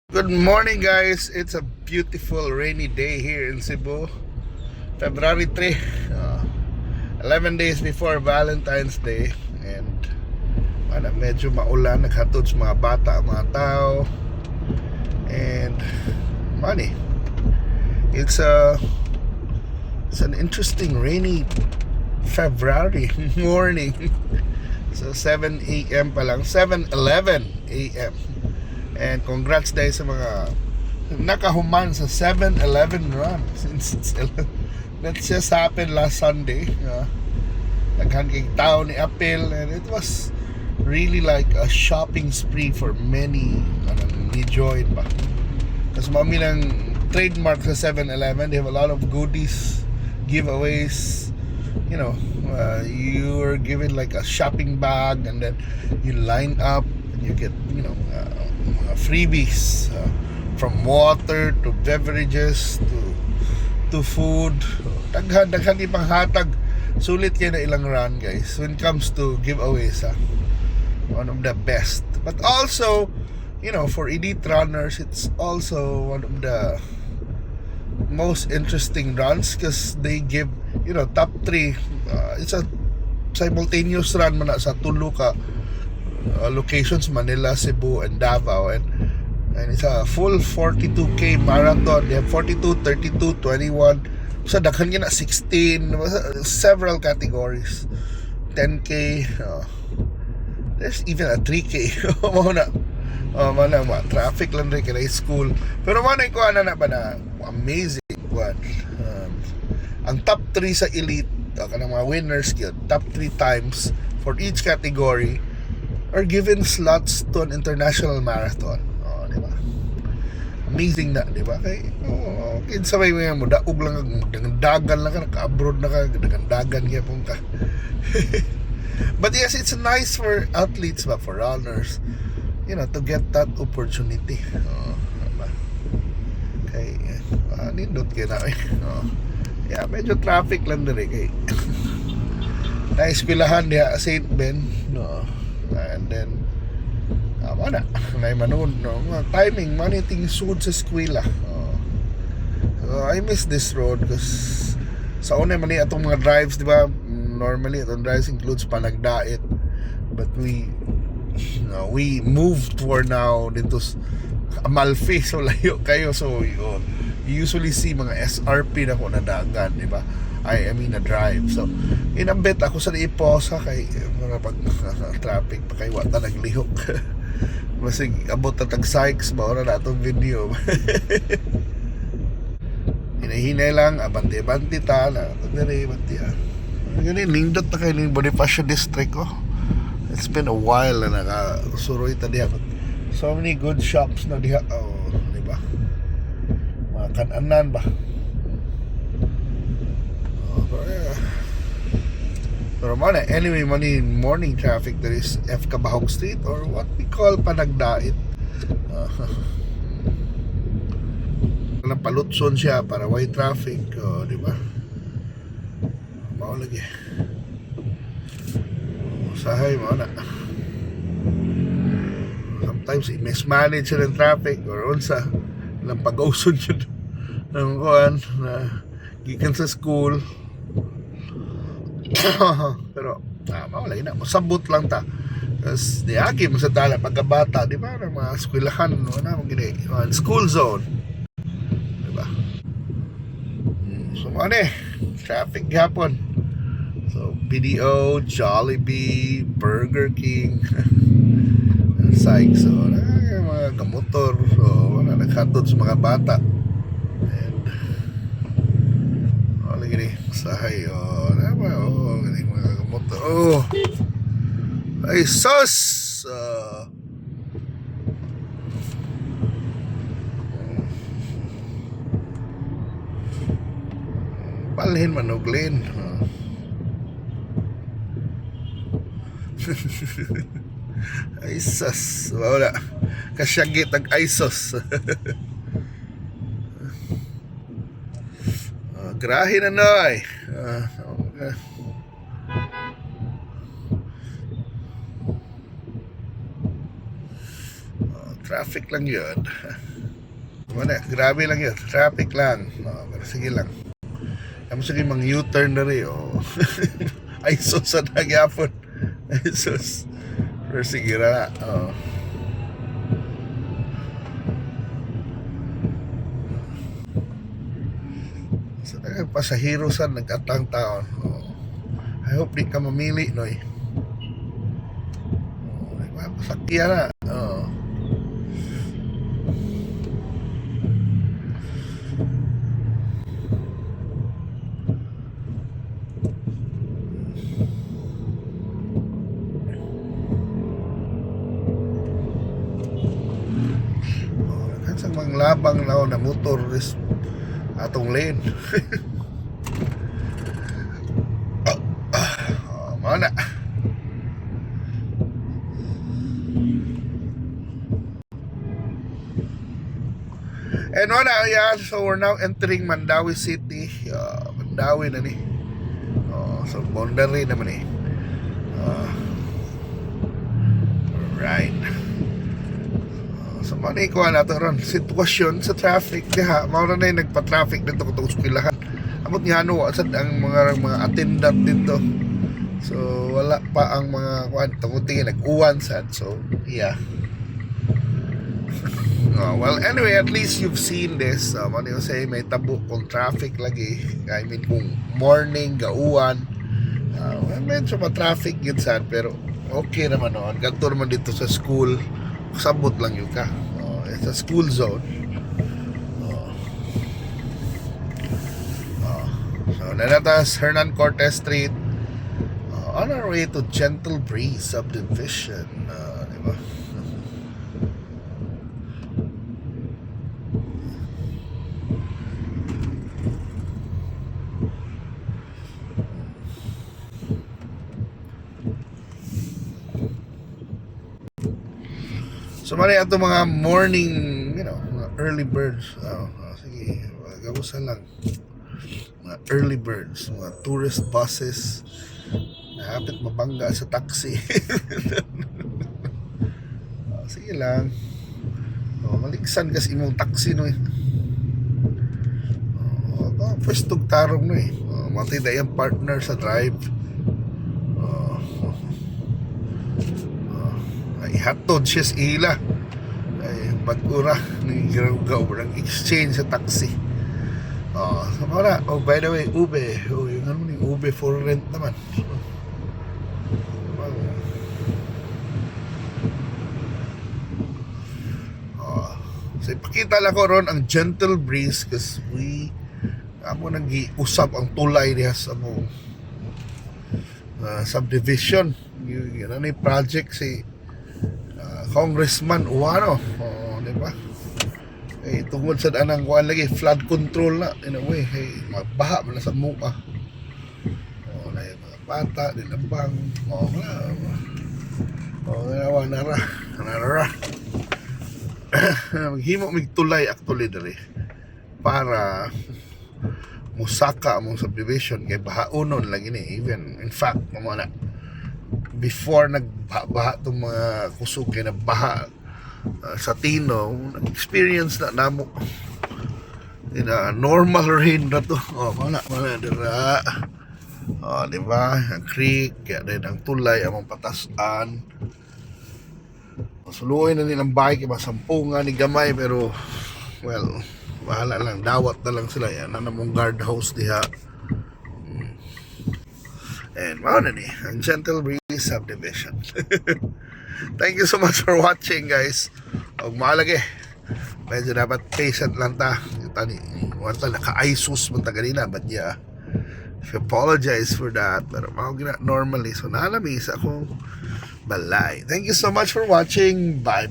Good morning guys, it's a beautiful rainy day here in Cebu. February 3, 11 days before Valentine's Day. And medyo maulan, naghatod sa mga bata, mga tao. And money, it's an interesting rainy February morning. So 7 a.m. pa lang, 7:11 a.m. And congrats dahil sa mga nakahuman sa 7-Eleven run since that just happened last Sunday. Naghangging tao ni Apil, and it was really like a shopping spree for many ni join ba. Kasi mami ng trademark sa 7-Eleven, they have a lot of goodies, giveaways. You are given like a shopping bag, and then you line up and you get freebies, from water to beverages to food. Daghan ipang hatag. Sulit kayo na ilang run guys when it comes to giveaways. One of the best, but also for elite runners, it's also one of the most interesting runs because they give top 3. It's a simultaneous run man sa tulo ka locations, Manila, Cebu, and Davao, and it's a full 42k marathon. They have 42, 32, 21. So daghan na 16, several categories. 10k, there's even a 3k. Mana traffic lang rin kay school. Pero manay ko na ba na amazing one. Ang top 3 sa elite, kanang mga winners yun, top 3 times for each category are given slots to an international marathon. Di ba? Amazing na, di ba? Kay kinsa may mo daog lang, dagan lang ka, naka-abroad na ka, dagan kaya pong ka. But yes, it's nice for athletes, but for runners, to get that opportunity. Diba? Kay nindot kayo na yeah, medyo traffic lang din kay na-eskwelahan diya St. Ben, and then mana manon timing maniting sud sa eskwela. I miss this road because sa una man atong mga drives, di ba, normally atong drives includes panagdait, but we moved for now dito Amalfi, so layo kayo, so you usually see mga SRP na ko na dagan, di ba? I mean na drive. So inambet ako sa iposa kay mga pag traffic pa kay wata naglihok. Masig abot na tag Sykes ba ora na atong video. Hinahinay lang abante ta na dire banti. Gani nindot na kay ning Bonifacio district ko. It's been a while na nakasuroy ta diha. So many good shops na diha, di ba? Mga kananan ba? Pero anyway, morning traffic, there is F. Cabahog Street, or what we call Panagdait. Palutson siya para wide traffic, di ba? Mao lagi. Sahay mo na. Sometimes i-mismanage siya ng traffic or unsa lang pag-usod yun ng kuhan na gikan sa school. Pero maulay na, masabot lang ta kasi diagi mo sa tala pagkabata, di ba, ng mga eskwelahan school zone, di ba? So traffic gapon, so BDO, Jollibee, Burger King, Sykes, so mga kamotor, so naghatod sa mga bata, and gini sahay gani mga kamotor, ay sus, balhin manuglin. Ay sus, wala kasyagit ang ISOS. Grahe na noy. Traffic lang yun. Wala, grabe lang yun. Traffic lang. Pero sige lang. Kamu sige mang U-turn na rin. Ay, sus sa nagyapon. Ay, sus. Pero sige na. Sa pasahero sa nag-atang taon. I hope di ka mamili, Noy. Pasakyan na. Kansang manglabang na motor is atong lane. Mana? And yeah, so we're now entering Mandawi City. Mandawi na ni. So boundary naman eh. Right. So manay ko na to ron sitwasyon sa traffic diha. Mao na nagpa-traffic dito katong eskwelahan. Amot nga ano sad ang mga attendant dito. So wala pa ang mga kuan tungod-tingin nag-uwan sad. So yeah. Well, anyway, at least you've seen this. Ano yung say, may tabo kung traffic lagi. I mean, kung morning, gauwan. Medyo ma-traffic yun sad, pero okay naman noon. Ganto naman dito sa school. Sabot lang yun ka. It's a school zone. So, nanatas Hernan Cortez Street. On our way to Gentle Breeze Subdivision. Diba? So mali ato mga morning, mga early birds. Sige, gawasan lang. Mga early birds, mga tourist buses. Napit mabangga sa taxi. Sige lang. Maligsan kasi imong taxi no eh. First tugtarong no eh. Matay na yung partner sa drive. Ihatod siya sa ila ay mag-ura ng exchange sa taxi. So para, by the way, Ube yung ano yung Ube for rent naman. So ipakita lang ko ron ang Gentle Breeze kasi amo nag-iusap ang tulay niya sa mong subdivision yun ano yung project si Congressman Uwano, di ba? Tungkol sa anang kuan lagi flood control na in a way, magbaha man sa mukha. Na yung mga bata, nilabang, nara. Maghimo migtulay actually dali para musaka among subdivision kay bahaunon lagi ni even in fact na before nagbaha itong mga kusog kaya nabaha sa Tino, nag-experience na namo normal rain na to. Wala dira. Diba? Ang creek, kaya din ang tulay, among patasan. Suluoy na nilang bahay, kaya masampungan ni gamay, pero well, bahala lang, dawat na lang sila. Yan na namong guardhouse diha. And wow na ni, ang Gentle Breeze Subdivision. Thank you so much for watching, guys. Huwag maalagi. Medyo dapat patient lang ta. Wala naka-ISUS mo ta ganina. But yeah, I apologize for that. Pero mga normally. So nalamis akong balay. Thank you so much for watching. Bye.